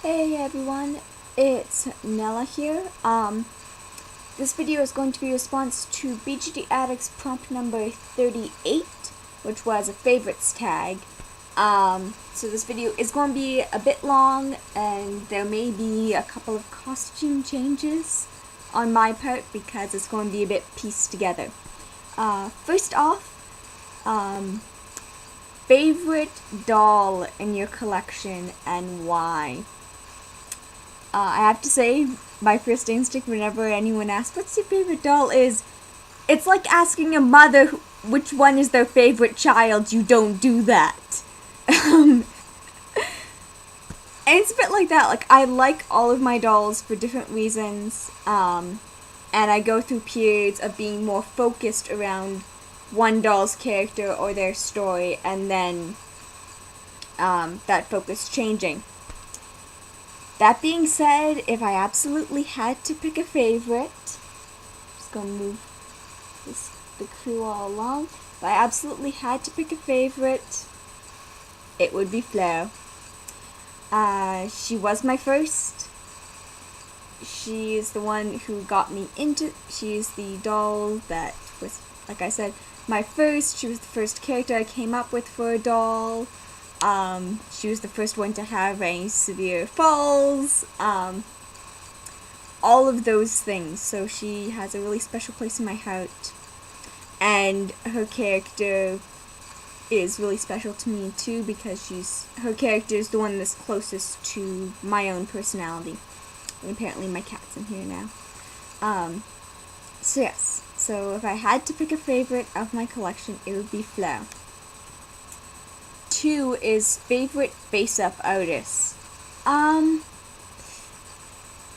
Hey everyone, it's Nella here. This video is going to be a response to BJDAddicts prompt number 38, which was a favorites tag. So this video is going to be a bit long, and there may be a couple of costume changes on my part because it's going to be a bit pieced together. First off, favorite doll in your collection and why? I have to say, my first instinct whenever anyone asks, what's your favorite doll is, it's like asking a mother which one is their favorite child. You don't do that. And it's a bit like that. Like, I like all of my dolls for different reasons, and I go through periods of being more focused around one doll's character or their story, and then that focus changing. That being said, if I absolutely had to pick a favorite, just gonna move the crew all along. If I absolutely had to pick a favorite, it would be Flair. She was my first. She is the one who got me into. She's the doll that was, like I said, my first. She was the first character I came up with for a doll. She was the first one to have any severe falls, all of those things, so she has a really special place in my heart, and her character is really special to me too, because her character is the one that's closest to my own personality, and apparently my cat's in here now. So yes, so if I had to pick a favorite of my collection, it would be Flair. 2 is favorite face-up artists.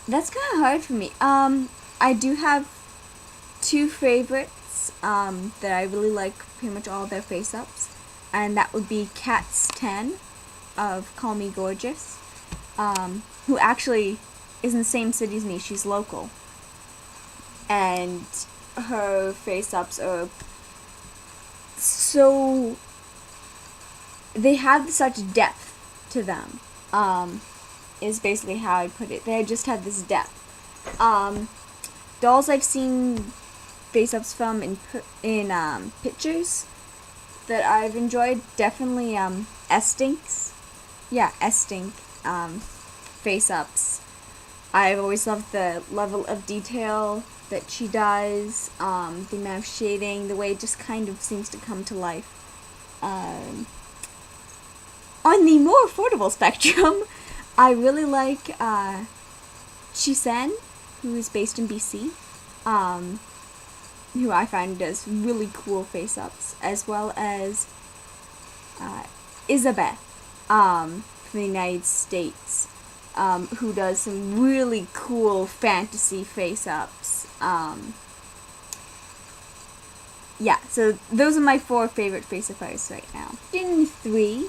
That's kind of hard for me. I do have 2 favorites, that I really like pretty much all their face-ups, and that would be Cat's 10 of Call Me Gorgeous, who actually is in the same city as me. She's local, and her face-ups are so, they have such depth to them, is basically how I put it. They just have this depth. Dolls I've seen face-ups from in pictures that I've enjoyed, definitely SDinks. Yeah, SDink face-ups. I've always loved the level of detail that she does, the amount of shading, the way it just kind of seems to come to life. On the more affordable spectrum, I really like Chiseen, who is based in BC, who I find does really cool face-ups, as well as Izabeth from the United States, who does some really cool fantasy face-ups. Yeah, so those are my 4 favorite face-up artists right now. In 3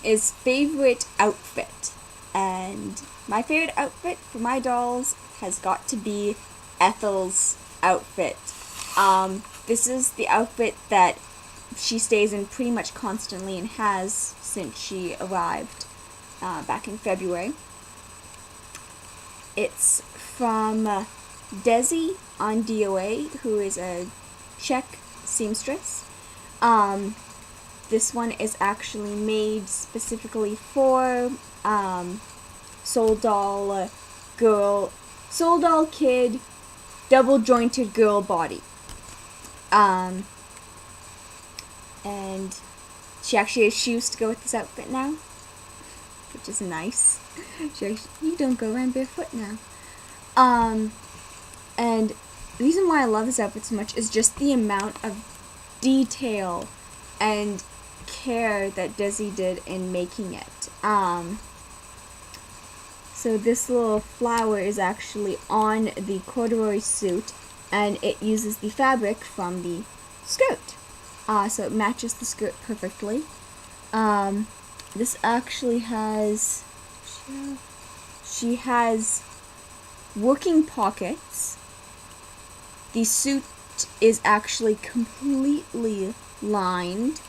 is favorite outfit, and my favorite outfit for my dolls has got to be Ethel's outfit. This is the outfit that she stays in pretty much constantly and has since she arrived back in February. It's from Desi on DOA, who is a Czech seamstress. This one is actually made specifically for Soul Doll Kid, double jointed girl body. And she actually has shoes to go with this outfit now, which is nice. You don't go around barefoot now. And the reason why I love this outfit so much is just the amount of detail and care that Desi did in making it. So this little flower is actually on the corduroy suit, and it uses the fabric from the skirt. So it matches the skirt perfectly. This actually has, she has working pockets. The suit is actually completely lined.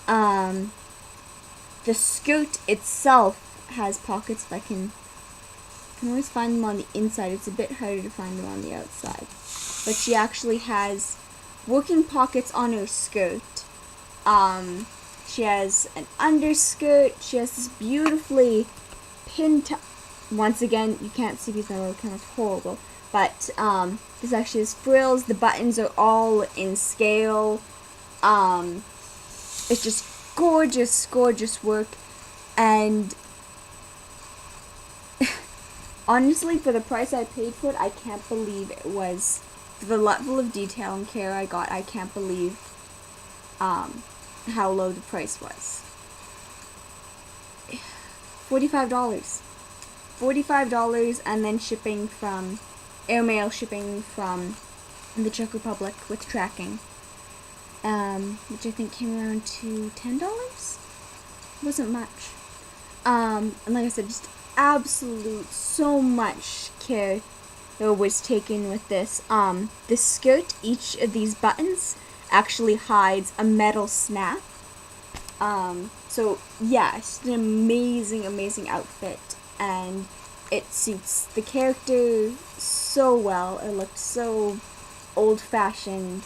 The skirt itself has pockets. If I can always find them on the inside. It's a bit harder to find them on the outside. But she actually has working pockets on her skirt. She has an underskirt. She has this beautifully pinned. Once again, you can't see because my little camera's horrible. But this actually has frills. The buttons are all in scale. It's just gorgeous, gorgeous work. And honestly, for the price I paid for it, I can't believe it was, for the level of detail and care I got, I can't believe how low the price was. $45. $45, and then shipping from, airmail shipping from the Czech Republic with tracking, which I think came around to $10. Wasn't much. And like I said, just absolute, so much care that was taken with this. The skirt, each of these buttons actually hides a metal snap. So yeah, it's an amazing, amazing outfit, and it suits the character so well. It looked so old-fashioned,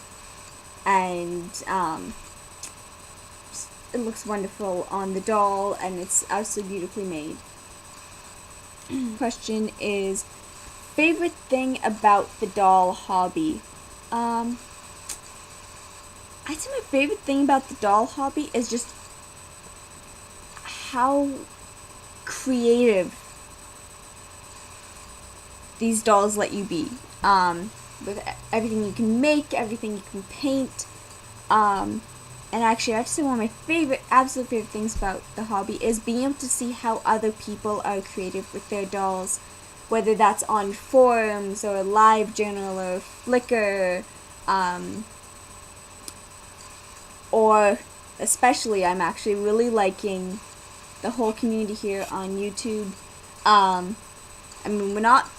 and it looks wonderful on the doll, and it's absolutely beautifully made. Question is, favorite thing about the doll hobby? I'd say my favorite thing about the doll hobby is just how creative these dolls let you be. With everything you can make, everything you can paint. And actually, I have to say one of my favorite, absolute favorite things about the hobby is being able to see how other people are creative with their dolls, whether that's on forums or LiveJournal or Flickr, or especially I'm actually really liking the whole community here on YouTube. I mean, we're not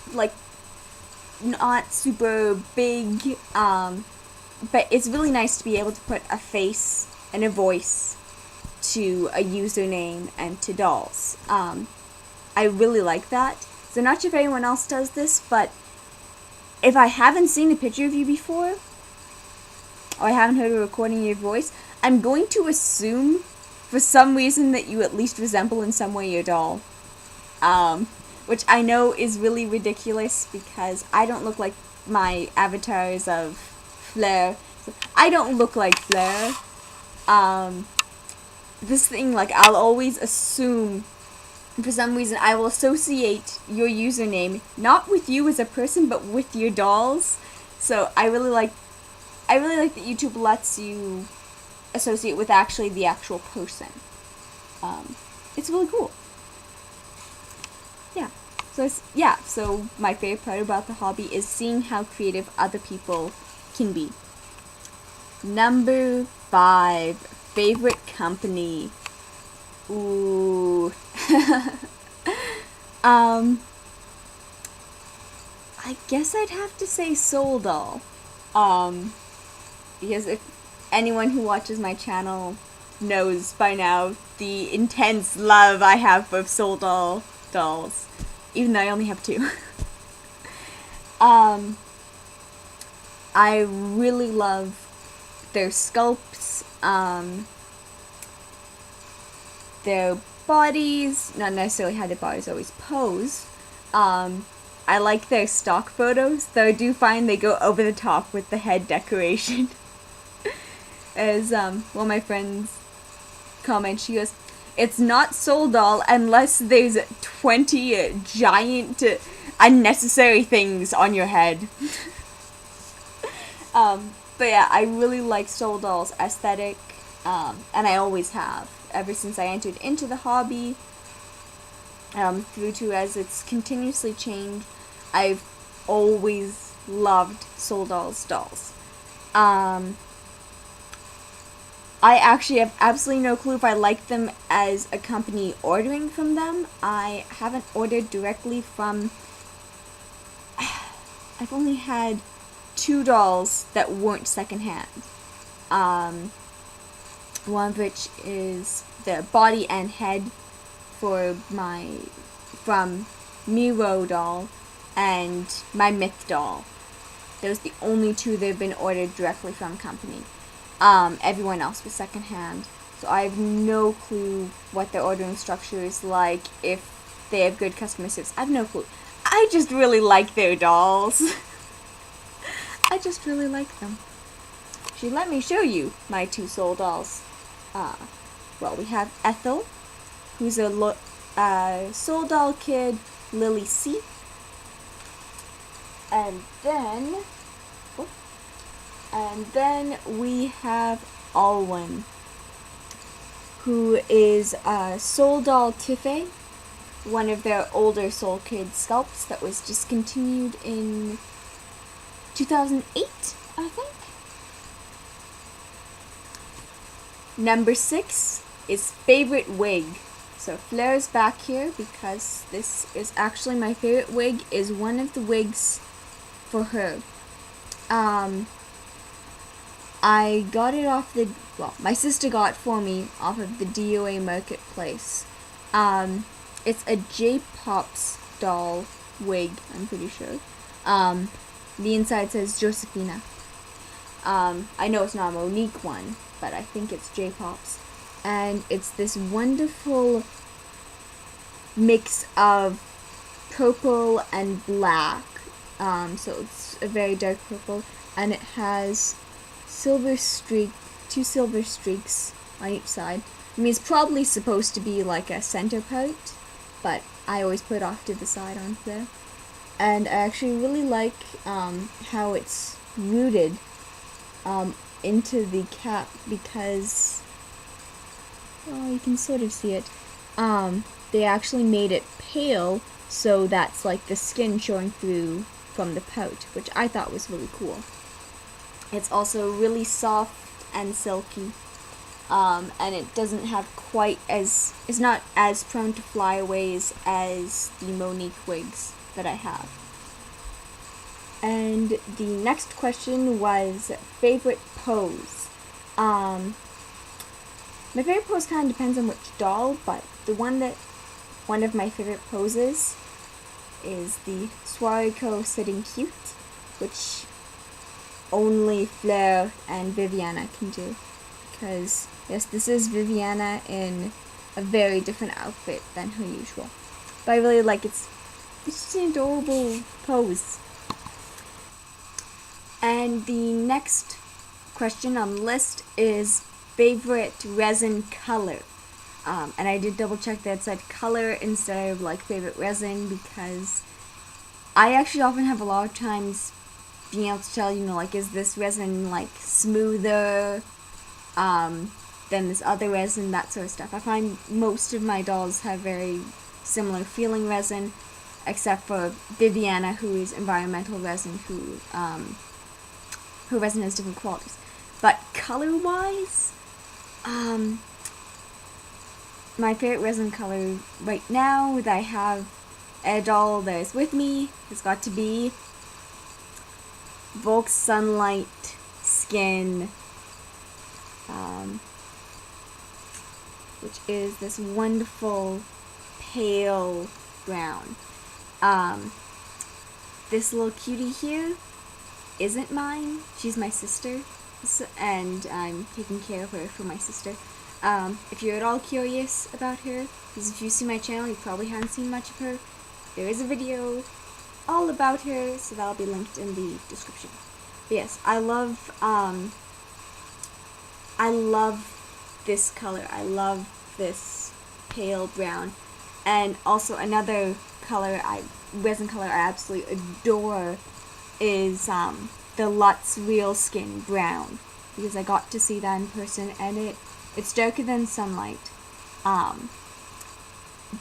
super big, but it's really nice to be able to put a face and a voice to a username and to dolls. I really like that. So not sure if anyone else does this, but if I haven't seen a picture of you before, or I haven't heard a recording of your voice, I'm going to assume for some reason that you at least resemble in some way your doll. Which I know is really ridiculous because I don't look like my avatars of Fleur. So I don't look like Fleur. This thing, like, I'll always assume, for some reason, I will associate your username, not with you as a person, but with your dolls. So I really like that YouTube lets you associate with actually the actual person. It's really cool. Yeah. So my favorite part about the hobby is seeing how creative other people can be. Number 5, favorite company. Ooh. I guess I'd have to say Soul Doll. Because if anyone who watches my channel knows by now the intense love I have for Soul Doll dolls. Even though I only have 2. I really love their sculpts, their bodies, not necessarily how their bodies always pose. I like their stock photos, though I do find they go over the top with the head decoration. As one of my friends comments, she goes, "It's not Soul Doll unless there's 20 giant unnecessary things on your head." But yeah, I really like Soul Doll's aesthetic, and I always have, ever since I entered into the hobby, through to as it's continuously changed. I've always loved Soul Doll's dolls. I actually have absolutely no clue if I like them as a company ordering from them. I haven't ordered directly from... I've only had 2 dolls that weren't secondhand. One of which is the body and head from Miro doll and my Myth doll. Those are the only two that have been ordered directly from company. Everyone else was secondhand. So I have no clue what their ordering structure is like, if they have good customer service. I have no clue. I just really like their dolls. I just really like them. Let me show you my two soul dolls. Well, we have Ethel, who's a soul doll kid, Lily C. And then we have Alwyn, who is soul doll Tiffy, one of their older soul kid sculpts that was discontinued in 2008, I think. Number 6 is favorite wig. So Flair's back here because this is actually my favorite wig, is one of the wigs for her. I got it off my sister got it for me off of the DOA marketplace. It's a J-Pops doll wig, I'm pretty sure. The inside says Josephina. I know it's not a Monique one, but I think it's J-Pops. And it's this wonderful mix of purple and black. So it's a very dark purple, and it has two silver streaks on each side. I mean, it's probably supposed to be like a center part, but I always put it off to the side on there. And I actually really like how it's rooted into the cap, because you can sort of see it. They actually made it pale, so that's like the skin showing through from the pout, which I thought was really cool. It's also really soft and silky, and it doesn't have it's not as prone to flyaways as the Monique wigs that I have. And the next question was favorite pose. My favorite pose kind of depends on which doll, but one of my favorite poses is the Swariko sitting cute, which only Fleur and Viviana can do. Because, yes, this is Viviana in a very different outfit than her usual. But I really like it's just an adorable pose. And the next question on the list is favorite resin color. And I did double check that it said color instead of like favorite resin, because I actually often have a lot of times being able to tell, like, is this resin like smoother than this other resin, that sort of stuff. I find most of my dolls have very similar feeling resin, except for Viviana, who is environmental resin, her resin has different qualities. But color-wise, my favorite resin color right now that I have a doll that is with me has got to be Volk Sunlight Skin, which is this wonderful pale brown. This little cutie here isn't mine. She's my sister, and I'm taking care of her for my sister. If you're at all curious about her, because if you see my channel, you probably haven't seen much of her, there is a video all about her, so that'll be linked in the description. But yes, I love this color. I love this pale brown. And also another resin color I absolutely adore is the Lutz Real Skin Brown, because I got to see that in person, and it's darker than sunlight,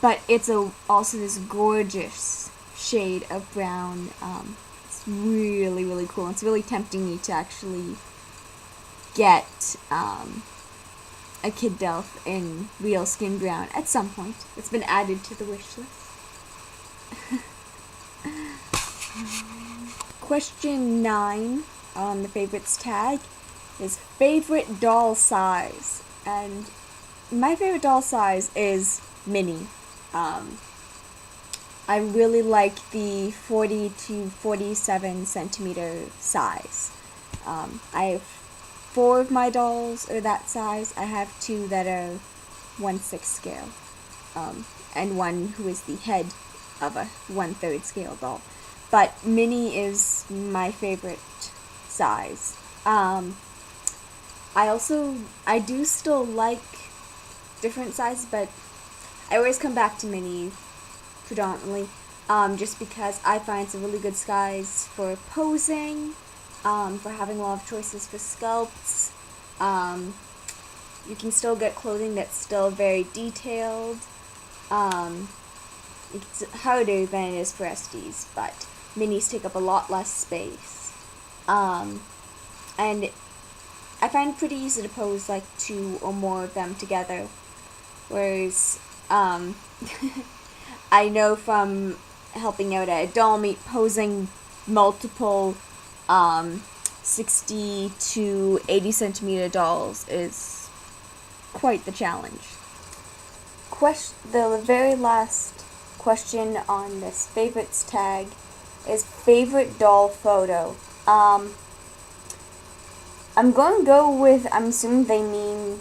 but it's also this gorgeous shade of brown. It's really, really cool. It's really tempting me to actually get a kid Delph in Real Skin Brown at some point. It's been added to the wish list. Question 9 on the favorites tag is favorite doll size. And my favorite doll size is Minnie. I really like the 40 to 47 centimeter size. I have 4 of my dolls are that size. I have 2 that are 1/6 scale, and one who is the head of a 1/3 scale doll. But mini is my favorite size. I do still like different sizes, but I always come back to mini predominantly, just because I find it's a really good size for posing, for having a lot of choices for sculpts. You can still get clothing that's still very detailed. It's harder than it is for SDs, but minis take up a lot less space. And I find it pretty easy to pose like 2 or more of them together. Whereas, I know from helping out at a doll meet, posing multiple 60 to 80 centimeter dolls is quite the challenge. The very last question on this favorites tag is favorite doll photo. I'm going to go with, I'm assuming they mean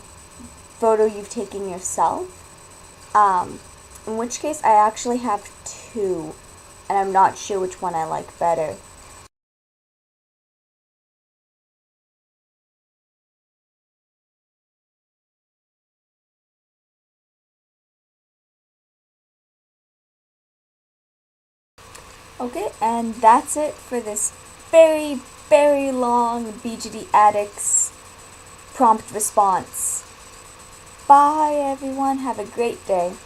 photo you've taken yourself. In which case I actually have 2, and I'm not sure which one I like better. Okay, and that's it for this very, very long BJDAddicts prompt response. Bye everyone, have a great day.